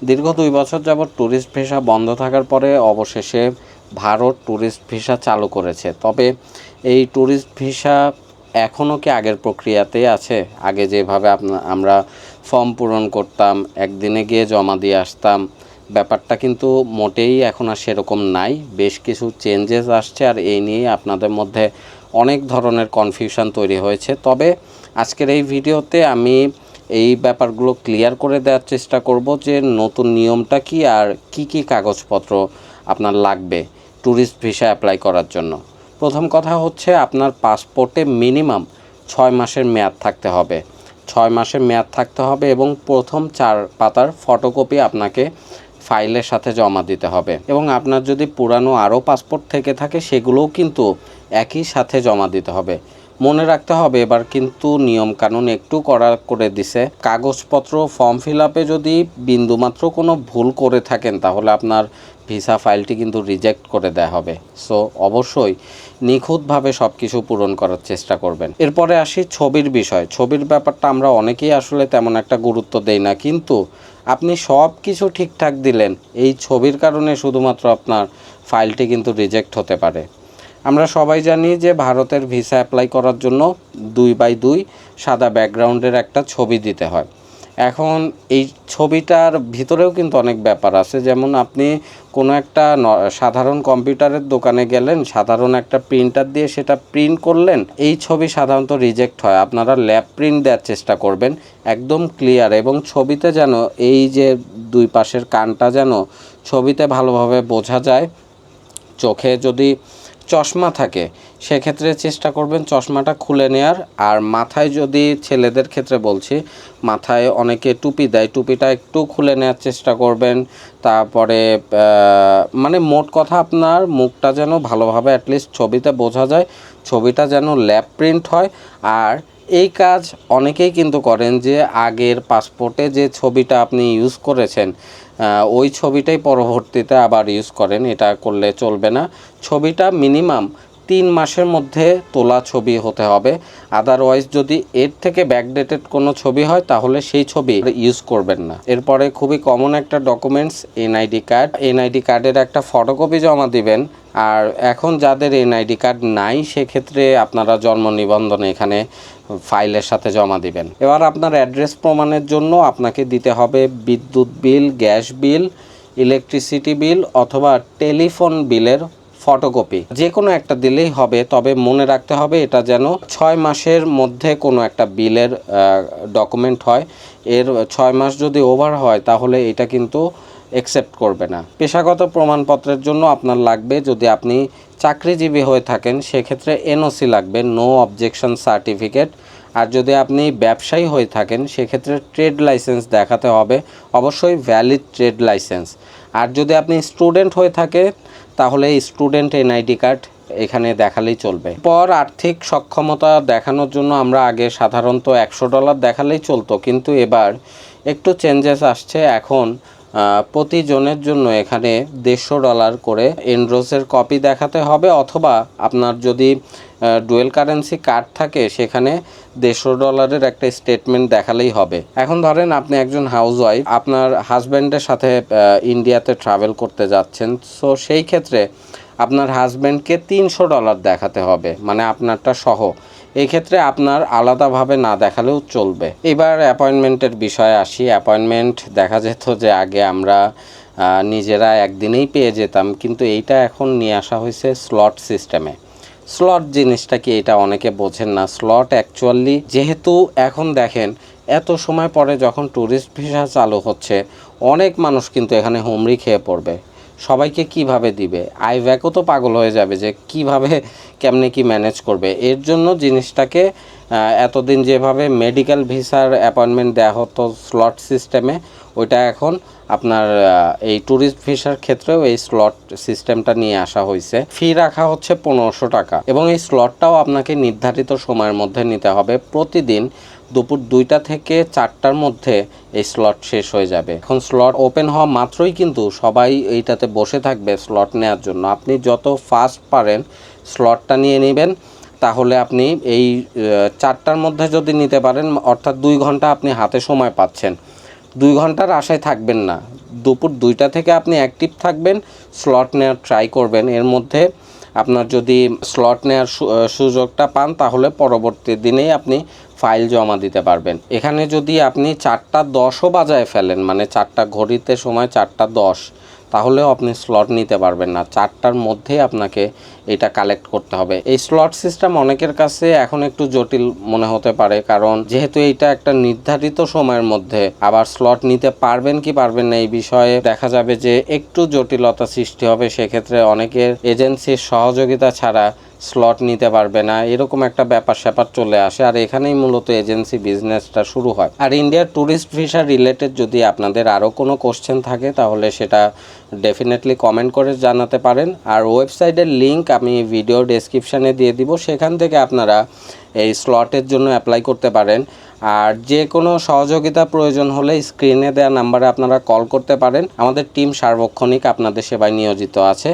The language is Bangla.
দীর্ঘ 2 বছর যাবৎ ট্যুরিস্ট ভিসা বন্ধ থাকার পরে অবশেষে ভারত ট্যুরিস্ট ভিসা চালু করেছে। তবে এই ট্যুরিস্ট ভিসা এখনও কি আগের প্রক্রিয়াতেই আছে? আগে যেভাবে আমরা ফর্ম পূরণ করতাম, একদিনে গিয়ে জমা দিয়ে আসতাম, ব্যাপারটা কিন্তু মোটেই এখন আর সেরকম নাই। বেশ কিছু চেঞ্জেস আসছে, আর এই নিয়েই আপনাদের মধ্যে অনেক ধরনের কনফিউশন তৈরি হয়েছে। তবে আজকের এই ভিডিওতে আমি এই ব্যাপারগুলো ক্লিয়ার করে দেওয়ার চেষ্টা করব যে নতুন নিয়মটা কি, আর কি কি কাগজপত্র আপনার লাগবে ট্যুরিস্ট ভিসা অ্যাপ্লাই করার জন্য। প্রথম কথা হচ্ছে, আপনার পাসপোর্টে মিনিমাম 6 মাসের মেয়াদ থাকতে হবে। 6 মাসের মেয়াদ থাকতে হবে এবং প্রথম 4 পাতার ফটোকপি আপনাকে ফাইলের সাথে জমা দিতে হবে। এবং আপনার যদি পুরানো আরও পাসপোর্ট থেকে থাকে সেগুলোও কিন্তু একই সাথে জমা দিতে হবে। মনে রাখতে হবে, এবার কিন্তু নিয়মকানুন একটু কড়া করে দিছে। কাগজপত্র ফর্ম ফিল আপে যদি বিন্দুমাত্র কোনো ভুল করে থাকেন তাহলে আপনার ভিসা ফাইলটি কিন্তু রিজেক্ট করে দেওয়া হবে। সো অবশ্যই নিখুঁতভাবে সব কিছু পূরণ করার চেষ্টা করবেন। এরপরে আসি ছবির বিষয়। ছবির ব্যাপারটা আমরা অনেকেই আসলে তেমন একটা গুরুত্ব দেই না, কিন্তু আপনি সব কিছু ঠিকঠাক দিলেন, এই ছবির কারণে শুধুমাত্র আপনার ফাইলটি কিন্তু রিজেক্ট হতে পারে। আমরা সবাই জানি যে ভারতের ভিসা অ্যাপ্লাই করার জন্য 2x2 সাদা ব্যাকগ্রাউন্ডের একটা ছবি দিতে হয়। এখন এই ছবিটার ভিতরেও কিন্তু অনেক ব্যাপার আছে। যেমন আপনি কোনো একটা সাধারণ কম্পিউটারের দোকানে গেলেন, সাধারণ একটা প্রিন্টার দিয়ে সেটা প্রিন্ট করলেন, এই ছবি সাধারণত রিজেক্ট হয়। আপনারা ল্যাব প্রিন্ট দেওয়ার চেষ্টা করবেন, একদম ক্লিয়ার, এবং ছবিতে যেন এই যে দুই পাশের কানটা যেন ছবিতে ভালোভাবে বোঝা যায়। চোখে যদি চশমা থাকে সেক্ষেত্রে চেষ্টা করবেন চশমাটা খুলে নেওয়ার। আর মাথায়, যদি ছেলেদের ক্ষেত্রে বলছি, মাথায় অনেকে টুপি দেয়, টুপিটা একটু খুলে নেওয়ার চেষ্টা করবেন। তারপরে মানে মোট কথা আপনার মুখটা যেন ভালোভাবে অ্যাটলিস্ট ছবিতে বোঝা যায়, ছবিটা যেন ল্যাব প্রিন্ট হয়। আর এই কাজ অনেকেই কিন্তু করেন যে আগের পাসপোর্টে যে ছবিটা আপনি ইউজ করেছেন ওই ছবিটাই পরবর্তীতে আবার ইউজ করেন, এটা করলে চলবে না। ছবিটা মিনিমাম 3 মাসের মধ্যে তোলা ছবি হতে হবে। আদারওয়াইজ যদি এর থেকে ব্যাকডেটেড কোনো ছবি হয় তাহলে সেই ছবি ইউজ করবেন না। এরপরে খুবই কমন একটা ডকুমেন্টস এনআইডি কার্ড। এনআইডি কার্ডের একটা ফটোকপি জমা দিবেন। আর এখন যাদের এনআইডি কার্ড নাই সেক্ষেত্রে আপনারা জন্ম নিবন্ধন এখানে ফাইলের সাথে জমা দিবেন। এবার আপনার অ্যাড্রেস প্রমাণের জন্য আপনাকে দিতে হবে বিদ্যুৎ বিল, গ্যাস বিল, ইলেকট্রিসিটি বিল অথবা টেলিফোন বিলের ফটোকপি, যে কোনো একটা দিলেই হবে। তবে মনে রাখতে হবে এটা যেন 6 মাসের মধ্যে কোনো একটা বিলের ডকুমেন্ট হয়। এর 6 মাস যদি ওভার হয় তাহলে এটা কিন্তু অ্যাকসেপ্ট করবে না। পেশাগত প্রমাণপত্রের জন্য আপনার লাগবে, যদি আপনি চাকরিজীবী হয়ে থাকেন সেক্ষেত্রে এনওসি লাগবে, নো অবজেকশন সার্টিফিকেট। আর যদি আপনি ব্যবসায়ী হয়ে থাকেন সেক্ষেত্রে ট্রেড লাইসেন্স দেখাতে হবে, অবশ্যই ভ্যালিড ট্রেড লাইসেন্স। আর যদি আপনি স্টুডেন্ট হয়ে থাকে তাহলে স্টুডেন্ট এনআইডি কার্ড এখানে দেখালেই চলবে। পর আর্থিক সক্ষমতা দেখানোর জন্য আমরা আগে সাধারণত $100 দেখালেই চলতো, কিন্তু এবার একটু চেঞ্জেস আসছে। এখন প্রতিজনের জন্য এখানে $150 করে এনরোসের কপি দেখাতে হবে, অথবা আপনার যদি ডুয়েল কারেন্সি কার্ড থাকে সেখানে $150 একটা স্টেটমেন্ট দেখালেই হবে। এখন ধরেন আপনি একজন হাউসওয়াইফ, আপনার হাজব্যান্ডের সাথে ইন্ডিয়াতে ট্রাভেল করতে যাচ্ছেন, সো সেই ক্ষেত্রে আপনার হাজব্যান্ডকে $300 দেখাতে হবে, মানে আপনারটা সহ। এই ক্ষেত্রে আপনার আলাদাভাবে না দেখালেও চলবে। এবার অ্যাপয়েন্টমেন্টের বিষয়ে আসি। অ্যাপয়েন্টমেন্ট দেখা যেত যে আগে আমরা নিজেরা একদিনেই পেয়ে যেতাম, কিন্তু এইটা এখন নিয়ে আসা হয়েছে স্লট সিস্টেমে। স্লট জিনিসটা কি, এটা অনেকে বোঝেন না। স্লট অ্যাকচুয়ালি, যেহেতু এখন দেখেন এত সময় পরে যখন ট্যুরিস্ট ভিসা চালু হচ্ছে, অনেক মানুষ কিন্তু এখানে হুমড়ি খেয়ে পড়বে। সবাইকে কিভাবে দিবে, আইভ্যাকও তো পাগল হয়ে যাবে যে কিভাবে কেমনে কি ম্যানেজ করবে। এর জন্য জিনিসটাকে এতদিন যেভাবে মেডিকেল ভিসার অ্যাপয়েন্টমেন্ট দেওয়া হতো স্লট সিস্টেমে, ওইটা এখন আপনার এই ট্যুরিস্ট ভিসার ক্ষেত্রেও এই স্লট সিস্টেমটা নিয়ে আসা হয়েছে। ফি রাখা হচ্ছে $1500, এবং এই স্লটটাও আপনাকে নির্ধারিত সময়ের মধ্যে নিতে হবে। প্রতিদিন দুপুর 2টা থেকে 4টার মধ্যে এই স্লট শেষ হয়ে যাবে। এখন স্লট ওপেন হওয়া মাত্রই কিন্তু সবাই এইটাতে বসে থাকবে স্লট নেওয়ার জন্য। আপনি যত ফাস্ট পারেন স্লটটা নিয়ে নেবেন, তাহলে আপনি এই 4টার মধ্যে যদি নিতে পারেন, অর্থাৎ 2 ঘন্টা আপনি হাতে সময় পাচ্ছেন। 2 ঘন্টার আশায় থাকবেন না, দুপুর 2টা থেকে আপনি অ্যাক্টিভ থাকবেন, স্লট নেওয়ার ট্রাই করবেন। এর মধ্যে আপনার যদি স্লট নেওয়ার সুযোগটা পান তাহলে পরবর্তী দিনেই আপনি ফাইল জমা দিতে পারবেন। এখানে যদি আপনি 4:10ও বাজায় ফেলেন, মানে 4টা ঘড়িতে সময় 4:10, তাহলেও আপনি স্লট নিতে পারবেন না। 4টার মধ্যেই আপনাকে এটা কালেক্ট করতে হবে। এই স্লট সিস্টেম অনেকের কাছে এখন একটু জটিল মনে হতে পারে, কারণ যেহেতু এইটা একটা নির্ধারিত সময়ের মধ্যে, আবার স্লট নিতে পারবেন কি পারবেন না এই বিষয়ে দেখা যাবে যে একটু জটিলতা সৃষ্টি হবে। সেক্ষেত্রে অনেকের এজেন্সির সহযোগিতা ছাড়া স্লট নিতে পারবে না, এরকম একটা ব্যাপার স্যাপার চলে আসে। আর এখানেই মূলত এজেন্সি বিজনেসটা শুরু হয়। আর ইন্ডিয়ার ট্যুরিস্ট ভিসা রিলেটেড যদি আপনাদের আরও কোনো কোশ্চেন থাকে তাহলে সেটা ডেফিনেটলি কমেন্ট করে জানাতে পারেন। আর ওয়েবসাইটের লিঙ্ক আমি ভিডিও ডেসক্রিপশানে দিয়ে দিব, সেখান থেকে আপনারা এই স্লটের জন্য অ্যাপ্লাই করতে পারেন। আর যে কোনো সহযোগিতা প্রয়োজন হলে স্ক্রিনে দেওয়া নাম্বারে আপনারা কল করতে পারেন। আমাদের টিম সার্বক্ষণিক আপনাদের সেবায় নিয়োজিত আছে।